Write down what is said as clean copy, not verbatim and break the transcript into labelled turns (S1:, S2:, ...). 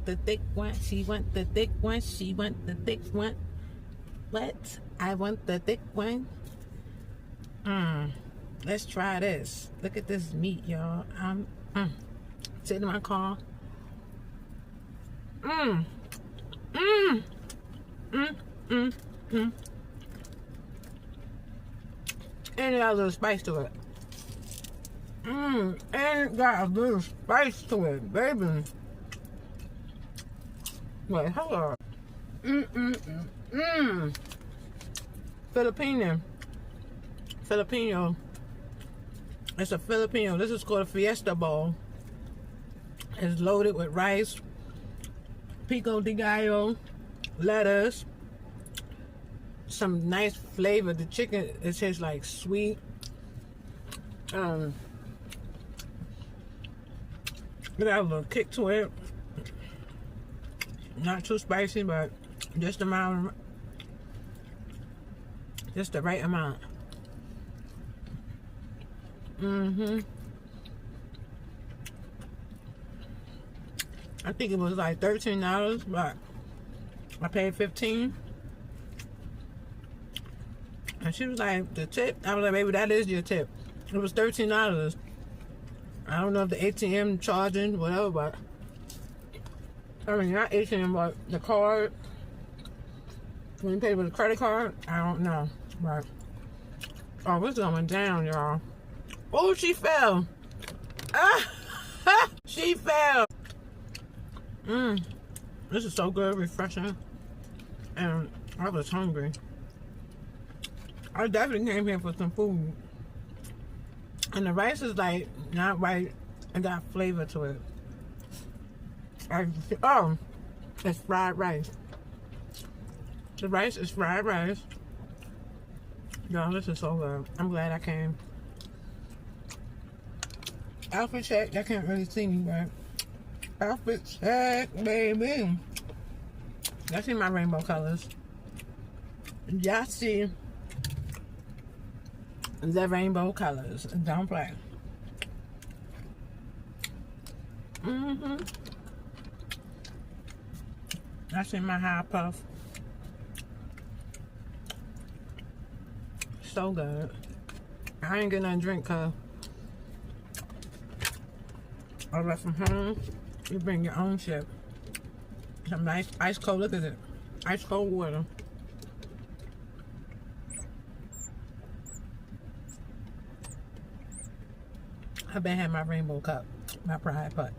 S1: the thick one. She want the thick one. She want the thick one. What? I want the thick one. Let's try this. Look at this meat, y'all. I'm sitting in my car. And it got a little spice to it. And it got a little spice to it, baby. Wait, hold on. Filipino. It's a Filipino. This is called a fiesta bowl. It's loaded with rice, pico de gallo, lettuce, some nice flavor. The chicken, it tastes like sweet. It got a little kick to it. Not too spicy, but just the right amount. I think it was like $13, but I paid $15. And she was like, the tip? I was like, baby, that is your tip. It was $13. I don't know if the ATM charging, whatever, but I mean, not ATM, but the card. When you pay with a credit card, I don't know. But, oh, it's going down, y'all. Oh, she fell. She fell. This is so good, refreshing. And I was hungry. I definitely came here for some food. And the rice is like not right. It got flavor to it. Oh, it's fried rice. The rice is fried rice. Y'all, this is so good. I'm glad I came. Outfit check. Y'all can't really see me, but outfit check, baby. Y'all see my rainbow colors. Y'all see the rainbow colors. Don't play. I see my high puff. So good. I ain't getting nothing to drink cause I left from home. You bring your own shit. Some nice ice cold, look at it. Ice cold water. I've been having my rainbow cup, my pride putt.